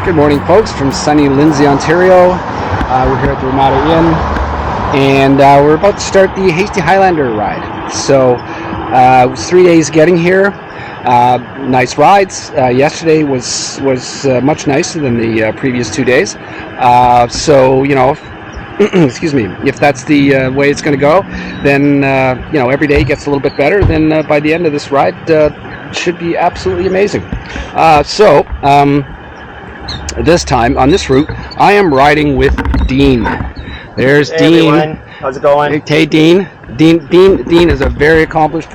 Good morning, folks, from sunny Lindsay, Ontario. We're here at the Ramada Inn, and we're about to start the Hasty Highlander ride. So it was 3 days getting here. Nice rides. Yesterday was much nicer than the previous 2 days. So, you know, excuse me, if that's the way it's going to go, then, you know, every day gets a little bit better. Then by the end of this ride, it should be absolutely amazing. This time on this route, I am riding with Dean. There's Dean. Everyone. How's it going? Hey, Dean. Dean is a very accomplished,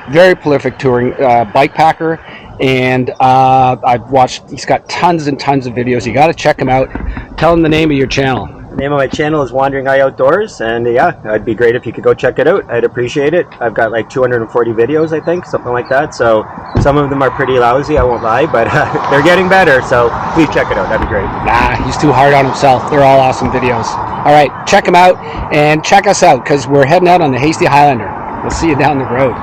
very prolific touring bike packer, and I've watched. He's got tons and tons of videos. You got to check him out. Tell him the name of your channel. The name of my channel is Wandering Eye Outdoors, and yeah, it'd be great if you could go check it out. I'd appreciate it. I've got like 240 videos, I think, something like that. So some of them are pretty lousy, I won't lie, but they're getting better. So please check it out. That'd be great. Nah, he's too hard on himself. They're all awesome videos. All right, check him out and check us out because we're heading out on the Hasty Highlander. We'll see you down the road.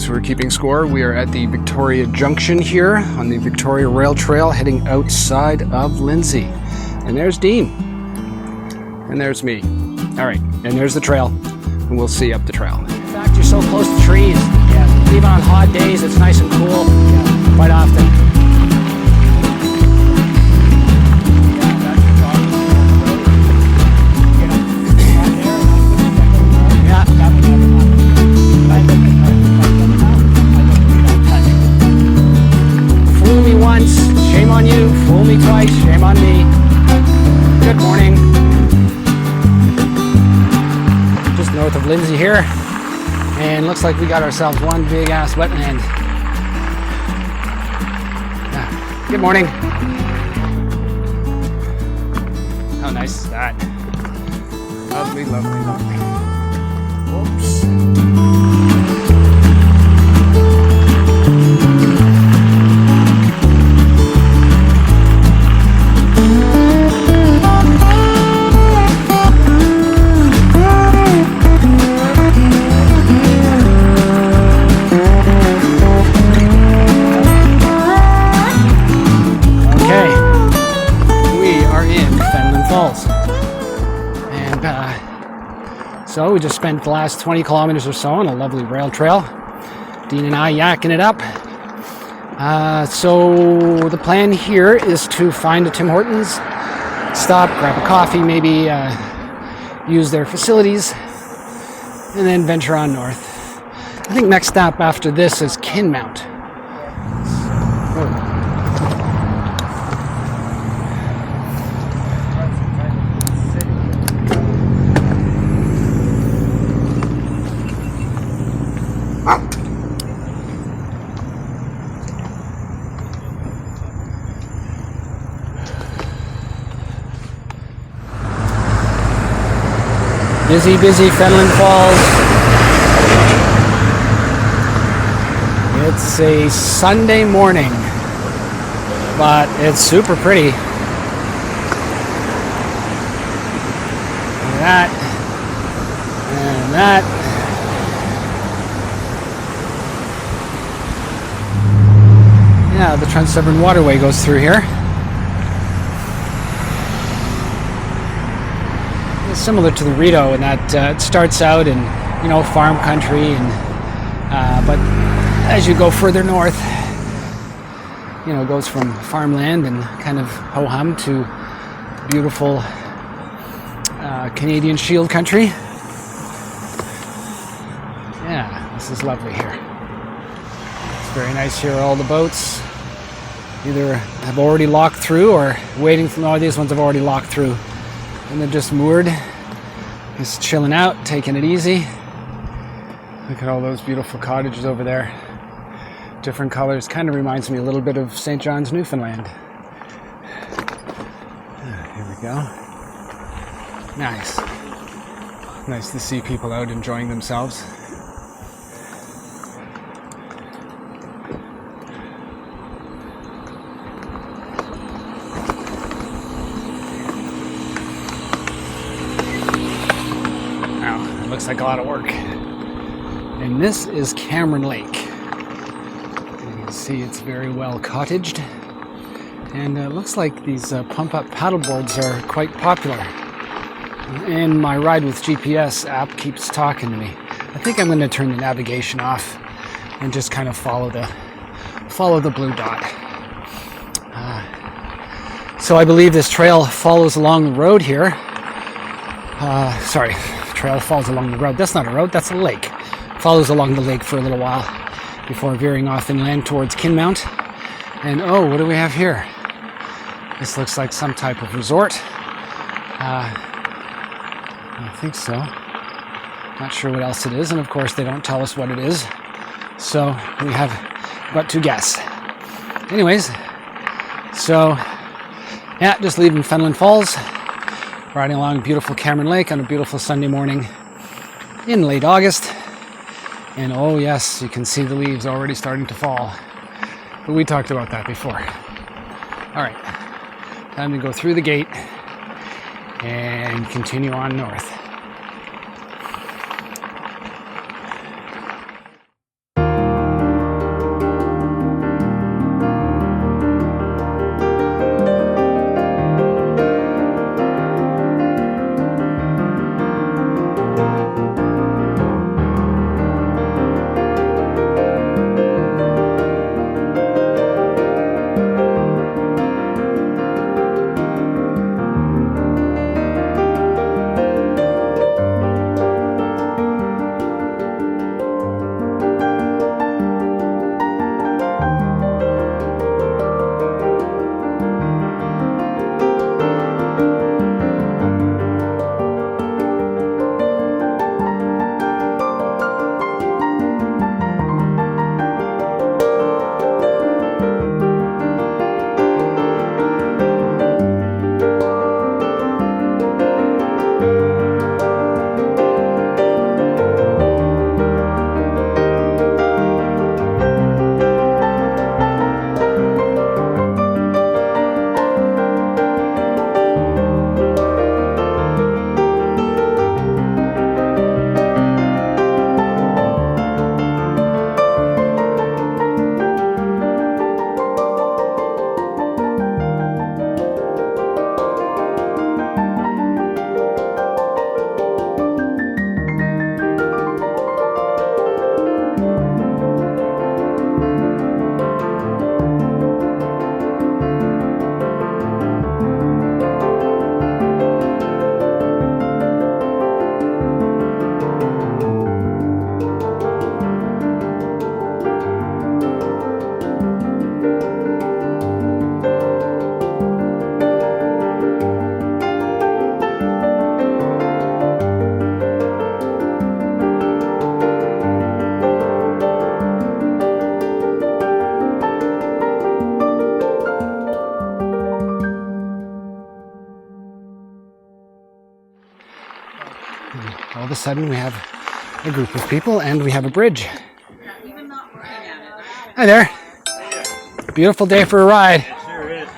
Who are keeping score, we are at the Victoria Junction here on the Victoria Rail Trail heading outside of Lindsay. And there's Dean. And there's me. All right, and there's the trail. And we'll see up the trail. In fact, you're so close to trees. Yeah, even on hot days, it's nice and cool. Yeah, quite often. Shame on you, fool me twice, shame on me. Good morning. Just north of Lindsay here, and looks like we got ourselves one big ass wetland. Yeah. Good morning. How nice is that? Lovely, lovely, lovely. Whoops. Falls. And so we just spent the last 20 kilometers or so on a lovely rail trail. Dean and I yakking it up. So the plan here is to find a Tim Hortons, stop, grab a coffee, maybe use their facilities, and then venture on north. I think next stop after this is Kinmount. Busy Fenelon Falls. It's a Sunday morning, but it's super pretty. Look at that. And that. Yeah, the Trans-Siberian Waterway goes through here. Similar to the Rito in that it starts out in, you know, farm country, and but as you go further north, you know, it goes from farmland and kind of ho-hum to beautiful Canadian Shield country. Yeah, this is lovely here. It's very nice here. All the boats either have already locked through or waiting for. No, these ones have already locked through. And they're just moored, just chilling out, taking it easy. Look at all those beautiful cottages over there. Different colors. Kind of reminds me a little bit of St. John's, Newfoundland. Here we go. Nice. Nice to see people out enjoying themselves. Wow, it looks like a lot of work. And this is Cameron Lake. You can see it's very well cottaged. And it looks like these pump-up paddleboards are quite popular. And my Ride with GPS app keeps talking to me. I think I'm going to turn the navigation off and just kind of follow the blue dot. So I believe this trail follows along the road here. Sorry, trail follows along the road. That's not a road, that's a lake. Follows along the lake for a little while before veering off inland towards Kinmount. And oh, what do we have here? This looks like some type of resort. I think so. Not sure what else it is, and of course they don't tell us what it is. So we have got to guess. Anyways, so yeah, just leaving Fenelon Falls, riding along beautiful Cameron Lake on a beautiful Sunday morning in late August. And oh yes, you can see the leaves already starting to fall. But we talked about that before. All right, time to go through the gate and continue on north. All of a sudden we have a group of people and we have a bridge. Hi there. Beautiful day for a ride. Sure is.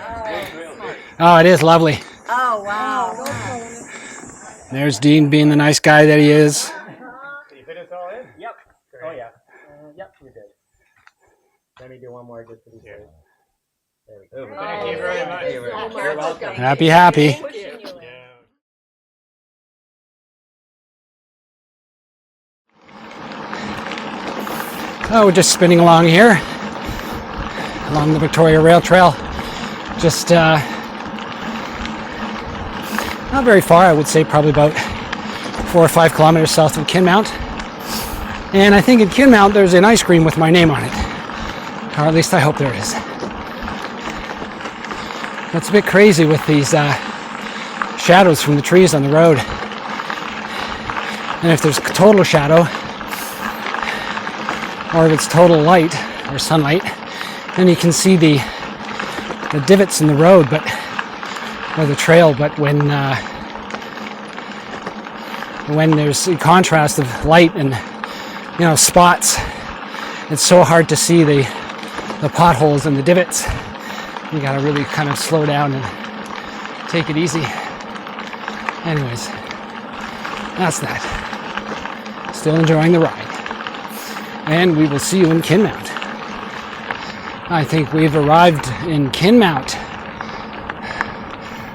Oh, it is lovely. Oh, wow. There's Dean being the nice guy that he is. Did you fit us all in? Yep. Oh, yeah. Yep, we did. Let me do one more just to be safe. There we go. Thank you very much. You're welcome. Happy. Oh, we're just spinning along here, along the Victoria Rail Trail. Just not very far, I would say probably about 4 or 5 kilometers south of Kinmount. And I think in Kinmount there's an ice cream with my name on it. Or at least I hope there is. It's a bit crazy with these shadows from the trees on the road. And if there's total shadow, or if it's total light or sunlight, then you can see the divots in the road. But or the trail, but when there's a contrast of light and spots, it's so hard to see the potholes and the divots. You gotta really kind of slow down and take it easy. Anyways, that's that. Still enjoying the ride. And we will see you in Kinmount. I think we've arrived in Kinmount.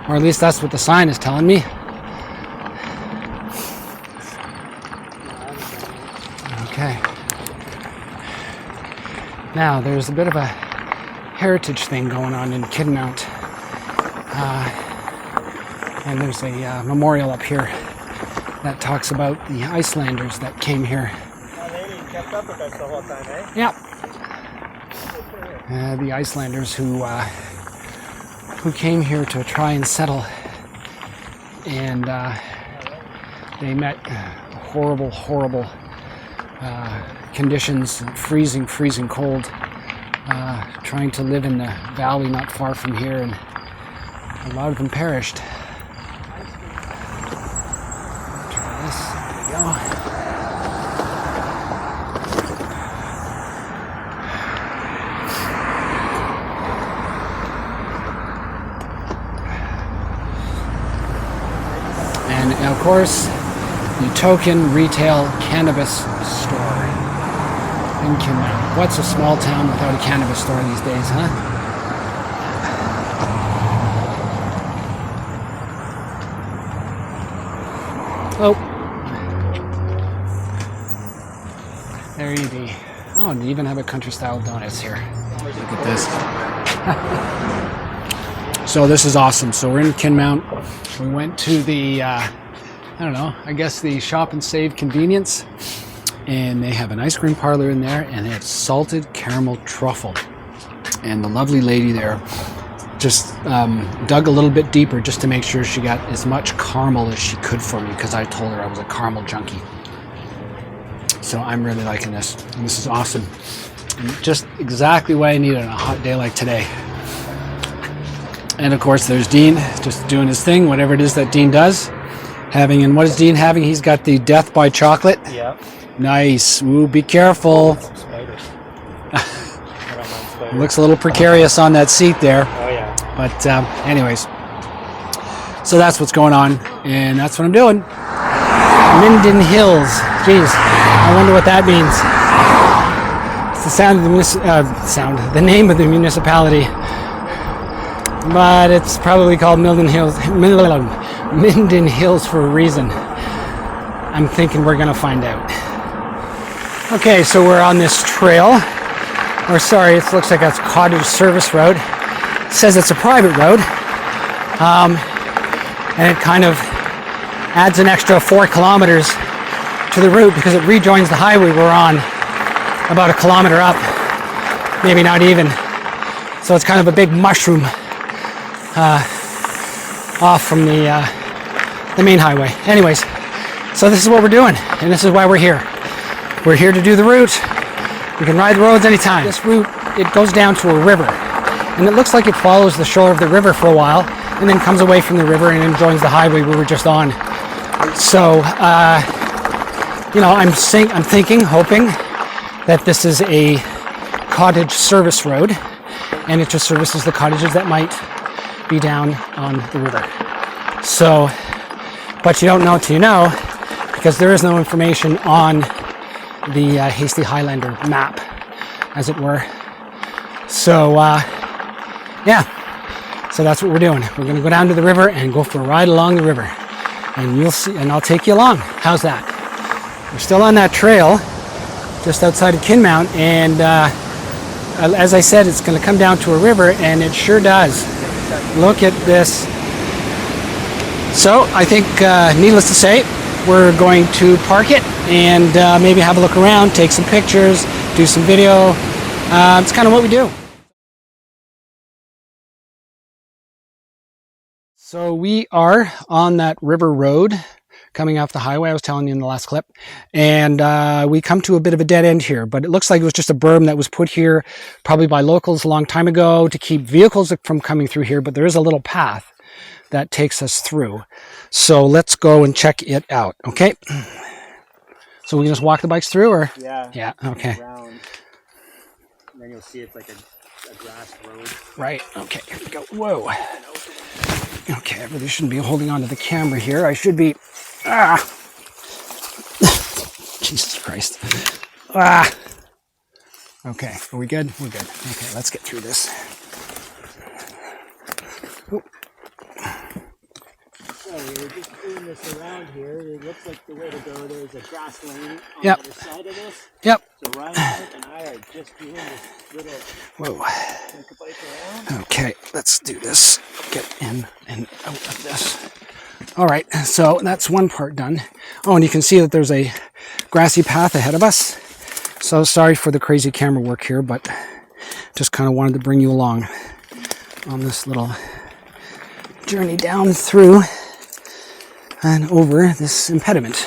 Or at least that's what the sign is telling me. Okay. Now, there's a bit of a heritage thing going on in Kinmount. And there's a memorial up here that talks about the Icelanders that came here. That lady kept up with us the whole time, eh? Yeah. The Icelanders who came here to try and settle, and they met horrible conditions, freezing cold, trying to live in the valley not far from here, and a lot of them perished. Try this. There we go. And of course, the token retail cannabis store in Kinmount. What's a small town without a cannabis store these days, huh? Oh. There you be. Oh, and they even have a country-style donuts here. Look at this. So this is awesome. So we're in Kinmount. We went to the, I don't know, I guess the Shop and Save convenience. And they have an ice cream parlor in there, and they have salted caramel truffle. And the lovely lady there just dug a little bit deeper just to make sure she got as much caramel as she could for me, because I told her I was a caramel junkie. So I'm really liking this, and this is awesome. And just exactly what I need on a hot day like today. And of course there's Dean, just doing his thing, whatever it is that Dean does. And what is Dean having? He's got the Death by Chocolate. Yeah. Nice. Ooh, be careful. Spiders. Looks a little precarious on that seat there. Oh yeah. But anyways, so that's what's going on, and that's what I'm doing. Minden Hills. Jeez, I wonder what that means. It's the sound of the name of the municipality, but it's probably called Minden Hills for a reason. I'm thinking we're gonna find out. Okay, so we're on this trail. Or sorry, it looks like that's Cottage Service Road. It says it's a private road, and it kind of adds an extra 4 kilometers to the route because it rejoins the highway we're on about 1 kilometer up, maybe not even. So it's kind of a big mushroom off from the main highway. Anyways, so this is what we're doing, and this is why we're here. We're here to do the route. We can ride the roads anytime. This route, it goes down to a river, and it looks like it follows the shore of the river for a while, and then comes away from the river and then joins the highway we were just on. So, I'm thinking, hoping that this is a cottage service road, and it just services the cottages that might be down on the river. So, but you don't know till you know, because there is no information on the Hasty Highlander map, as it were. So, yeah. So that's what we're doing. We're going to go down to the river and go for a ride along the river. And you'll see, and I'll take you along. How's that? We're still on that trail, just outside of Kinmount, and as I said, it's going to come down to a river, and it sure does. Look at this. So, I think, needless to say, we're going to park it and maybe have a look around, take some pictures, do some video. It's kind of what we do. So we are on that river road coming off the highway I was telling you in the last clip, and we come to a bit of a dead end here, but it looks like it was just a berm that was put here probably by locals a long time ago to keep vehicles from coming through here, but there is a little path that takes us through. So let's go and check it out, okay? So we can just walk the bikes through, or? Yeah. Yeah, okay. Around. And then you'll see it's like a grass road. Right, okay, here we go. Whoa. Okay, I really shouldn't be holding on to the camera here. I should be... Jesus Christ. Okay, are we good? We're good. Okay, let's get through this. Oop. So we were just doing this around here. It looks like the way to go. There's a grass lane on the other side of this. Yep. So Ryan and I are just doing this little... Whoa. Take a bike around. Okay, let's do this. Get in and out of this. All right, so that's one part done. Oh, and you can see that there's a grassy path ahead of us. So sorry for the crazy camera work here, but just kind of wanted to bring you along on this little journey down through and over this impediment,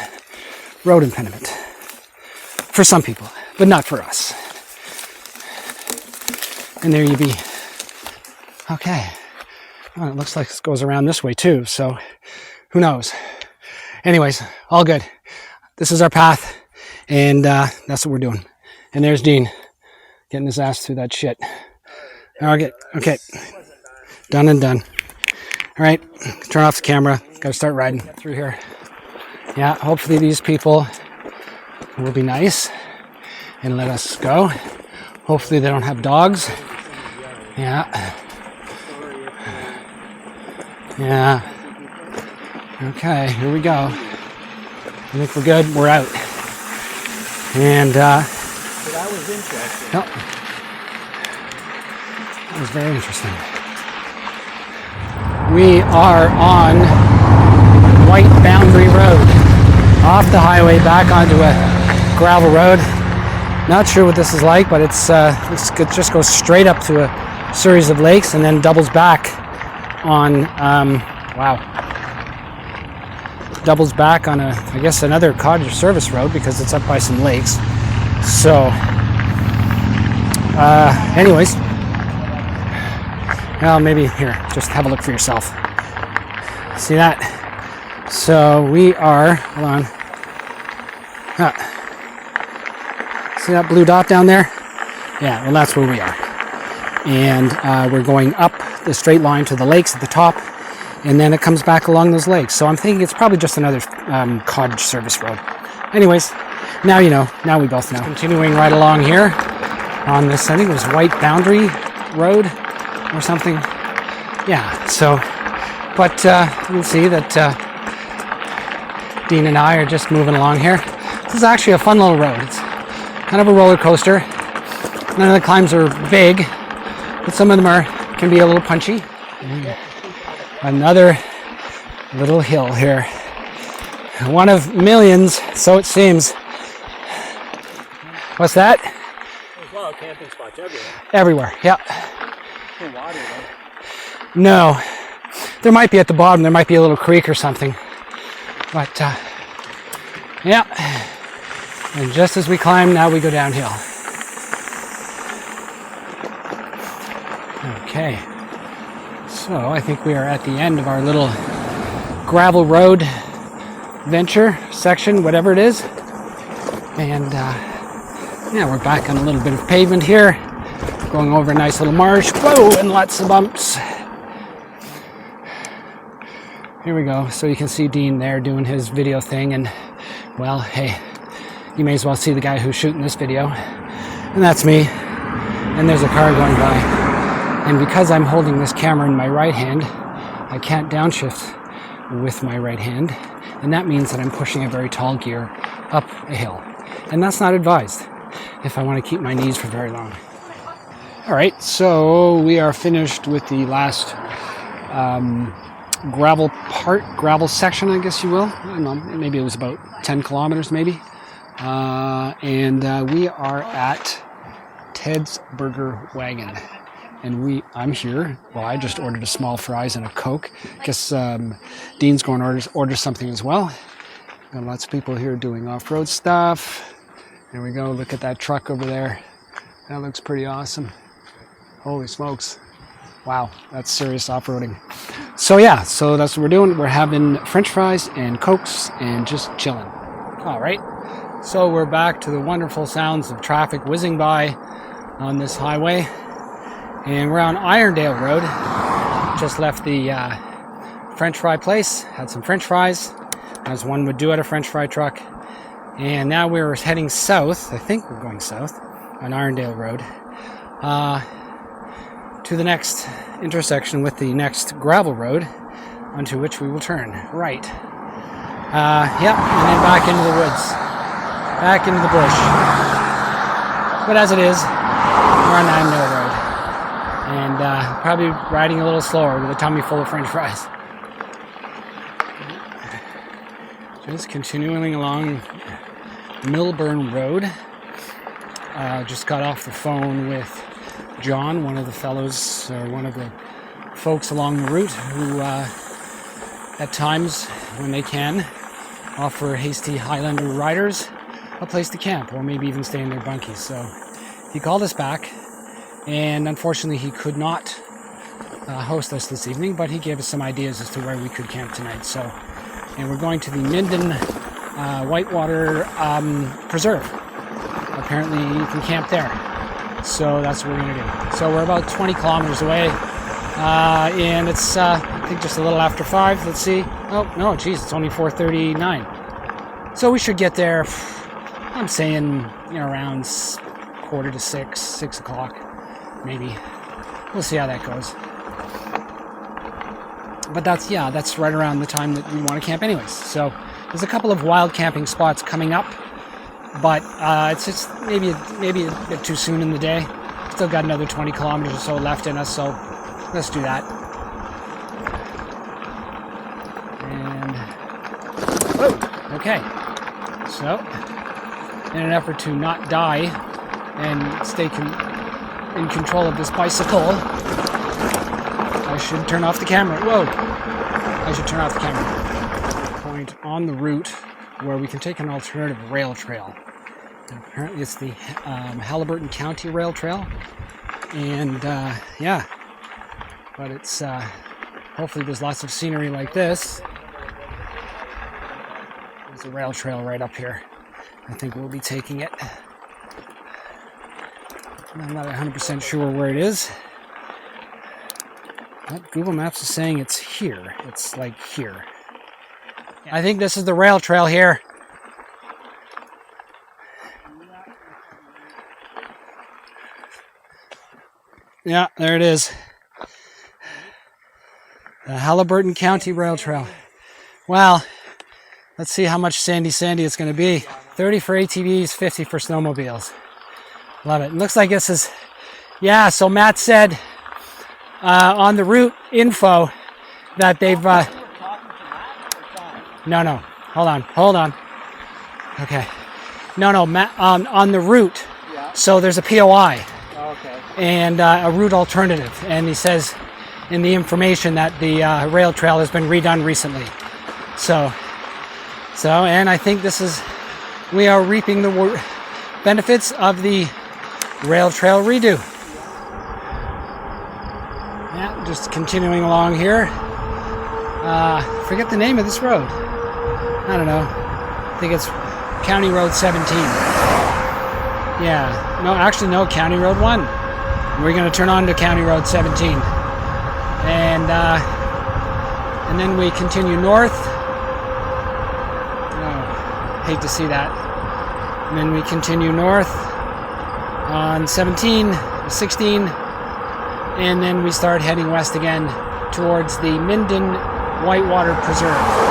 road impediment, for some people, but not for us. And there you be. Okay. Well, it looks like this goes around this way too, so who knows? Anyways, all good. This is our path, and that's what we're doing. And there's Dean, getting his ass through that shit. Okay. Done and done. All right, turn off the camera. Got to start riding through here. Yeah, hopefully these people will be nice and let us go. Hopefully they don't have dogs. Yeah. Okay, here we go. I think we're good. We're out. And that was interesting. Yep. That was very interesting. We are on White Boundary Road, off the highway back onto a gravel road. Not sure what this is like, but it just goes straight up to a series of lakes and then doubles back on doubles back on I guess another cottage service road, because it's up by some lakes. So anyways, well, maybe here, just have a look for yourself. See that? So we are, hold on. See that blue dot down there? Yeah, well, that's where we are. And we're going up the straight line to the lakes at the top, and then it comes back along those lakes. So I'm thinking it's probably just another cottage service road. Anyways, now you know. Now we both know. Continuing right along here on this, I think it was White Boundary Road or something. Yeah, so, but you can see that Dean and I are just moving along here. This is actually a fun little road. It's kind of a roller coaster. None of the climbs are big, but some of them can be a little punchy. Another little hill here. One of millions, so it seems. What's that? There's a lot of camping spots everywhere. Everywhere, yeah. No water, though. No. There might be at the bottom. There might be a little creek or something. But, yeah. And just as we climb, now we go downhill. Okay. So I think we are at the end of our little gravel road venture section, whatever it is. And yeah, we're back on a little bit of pavement here, going over a nice little marsh. Whoa, and lots of bumps. Here we go. So you can see Dean there doing his video thing, and well, hey, you may as well see the guy who's shooting this video, and that's me. And there's a car going by, and because I'm holding this camera in my right hand, I can't downshift with my right hand, and that means that I'm pushing a very tall gear up a hill, and that's not advised if I want to keep my knees for very long. All right, so we are finished with the last gravel section, I guess you will. I don't know, maybe it was about 10 kilometers maybe. And we are at Ted's Burger Wagon. And I'm here. Well, I just ordered a small fries and a Coke. Guess Dean's going to order something as well. Got lots of people here doing off-road stuff. There we go. Look at that truck over there. That looks pretty awesome. Holy smokes. Wow, that's serious off-roading. So yeah, so that's what we're doing. We're having French fries and Cokes and just chilling. All right. So we're back to the wonderful sounds of traffic whizzing by on this highway. And we're on Irondale Road. Just left the French fry place. Had some French fries, as one would do at a French fry truck. And now we're heading south. I think we're going south on Irondale Road. To the next intersection with the next gravel road, onto which we will turn right. Yep, and then back into the woods, back into the bush. But as it is, we're on Irondale Road, and probably riding a little slower with a tummy full of French fries. Just continuing along Milburn Road. Just got off the phone with John, one of the fellows, or one of the folks along the route who at times, when they can, offer Hasty Highlander riders a place to camp, or maybe even stay in their bunkies. So he called us back, and unfortunately he could not host us this evening, but he gave us some ideas as to where we could camp tonight. So, and we're going to the Minden Whitewater Preserve. Apparently you can camp there. So that's what we're going to do. So we're about 20 kilometers away, and it's, I think, just a little after 5. Let's see. Oh, no, geez, it's only 4:39. So we should get there, I'm saying, around 5:45, 6 o'clock, maybe. We'll see how that goes. But that's right around the time that we want to camp anyways. So there's a couple of wild camping spots coming up. But it's just maybe a bit too soon in the day. Still got another 20 kilometers or so left in us, so let's do that. And okay. So, in an effort to not die and stay in control of this bicycle, I should turn off the camera. Whoa! I should turn off the camera. Point on the route where we can take an alternative rail trail. And apparently it's the Halliburton County Rail Trail. And yeah, but it's hopefully there's lots of scenery like this. There's a rail trail right up here. I think we'll be taking it. I'm not 100% sure where it is. But Google Maps is saying it's here. It's like here. I think this is the rail trail here. Yeah, there it is. The Halliburton County Rail Trail. Well, let's see how much sandy it's going to be. 30 for ATVs, 50 for snowmobiles. Love it. Looks like this is, yeah, so Matt said on the route info that they've, No, hold on. Okay. No, Matt, on the route. Yeah. So there's a POI. Okay. And a route alternative. And he says in the information that the rail trail has been redone recently. So, and I think we are reaping the benefits of the rail trail redo. Yeah, just continuing along here. Forget the name of this road. I don't know. I think it's County Road 17. Yeah. No, County Road 1. We're going to turn on to County Road 17. And then we continue north. Oh, hate to see that. And then we continue north on 17, 16. And then we start heading west again towards the Minden Whitewater Preserve.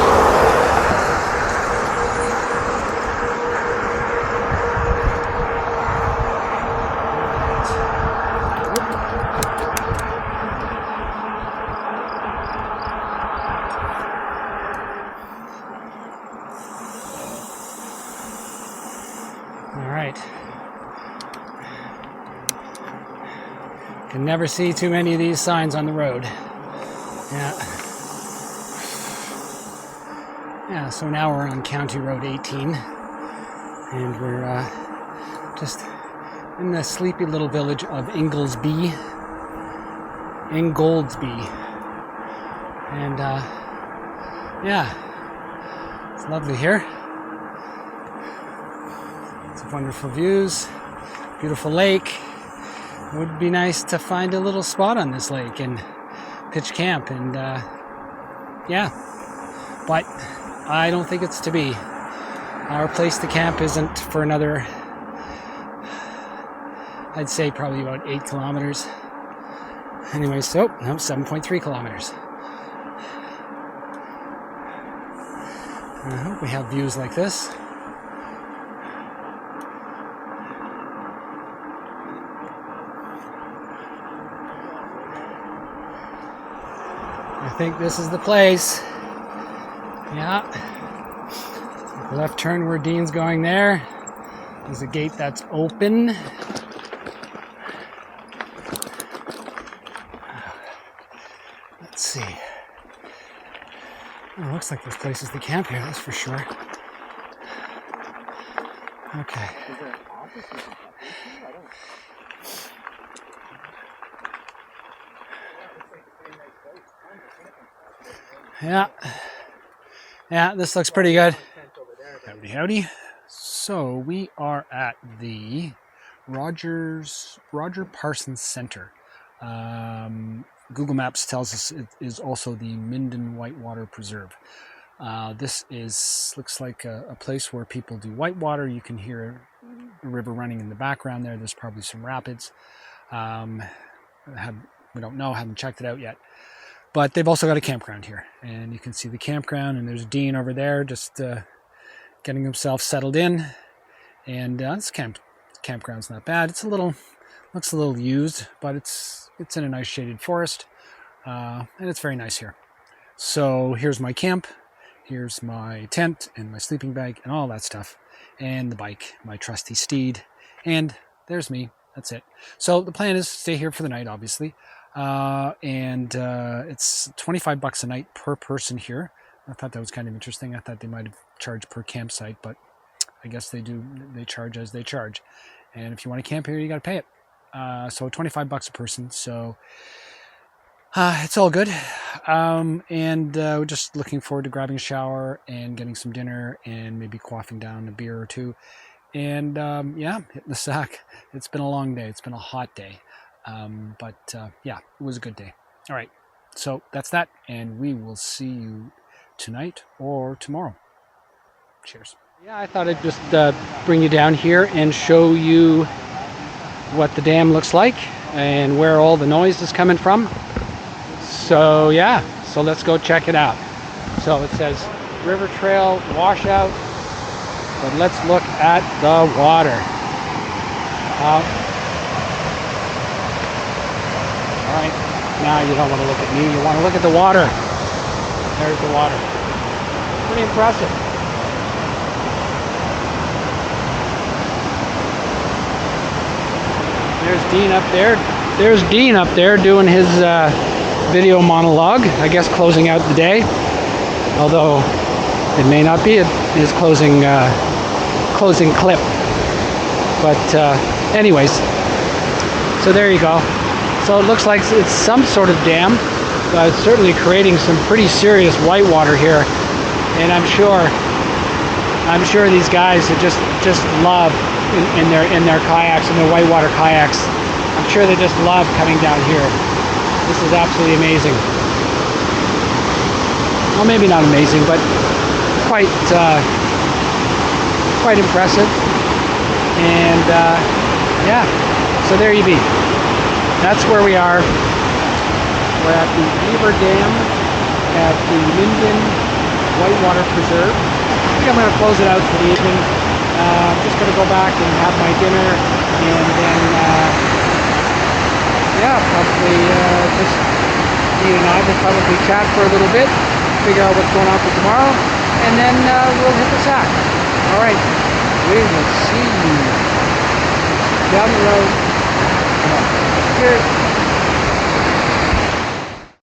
Can never see too many of these signs on the road. Yeah, so now we're on County Road 18, and we're just in the sleepy little village of Inglesby. in Goldsby. And yeah, it's lovely here. Some wonderful views, beautiful lake. It would be nice to find a little spot on this lake and pitch camp, and yeah, but I don't think it's to be. Our place to camp isn't for another, I'd say probably about 8 kilometers. Anyway, so no, 7.3 kilometers. I hope we have views like this. I think this is the place. Yeah. Left turn where Dean's going there. There's a gate that's open. Let's see. Oh, it looks like this place is the camp here, that's for sure. Okay. Yeah, this looks pretty good. Howdy, howdy. So we are at the Roger Parsons Center. Google Maps tells us it is also the Minden Whitewater Preserve. This looks like a place where people do whitewater. You can hear a river running in the background there. There's probably some rapids. We don't know, haven't checked it out yet. But they've also got a campground here, and you can see the campground, and there's Dean over there just getting himself settled in. And this campground's not bad. Looks a little used, but it's in a nice shaded forest, and it's very nice here. So here's my camp, here's my tent and my sleeping bag and all that stuff, and the bike, my trusty steed, and there's me. That's it. So the plan is to stay here for the night, obviously. And it's $25 a night per person here. I thought that was kind of interesting. I thought they might have charged per campsite, but I guess they charge as they charge. And if you want to camp here, you got to pay it. So $25 a person. So it's all good. And we're just looking forward to grabbing a shower and getting some dinner and maybe quaffing down a beer or two. And yeah, hitting the sack. It's been a long day. It's been a hot day. But yeah, it was a good day. All right, so that's that, and we will see you tonight or tomorrow. Cheers. Yeah, I thought I'd just bring you down here and show you what the dam looks like and where all the noise is coming from. So yeah, so let's go check it out. So it says River Trail Washout, but let's look at the water. All right, now you don't want to look at me, you want to look at the water. There's the water. Pretty impressive. There's Dean up there. There's Dean up there doing his video monologue, I guess closing out the day. Although it may not be his closing clip. But anyways, so there you go. So it looks like it's some sort of dam. It's certainly creating some pretty serious whitewater here, and I'm sure these guys that just love in their kayaks and their whitewater kayaks. I'm sure they just love coming down here. This is absolutely amazing. Well, maybe not amazing, but quite impressive. And yeah, so there you be. That's where we are. We're at the Beaver Dam at the Minden Whitewater Preserve. I think I'm going to close it out for the evening. I'm just going to go back and have my dinner, and then yeah, probably just Dean and I will probably chat for a little bit, figure out what's going on for tomorrow, and then we'll hit the sack. All right, we will see you down the road. Cheers.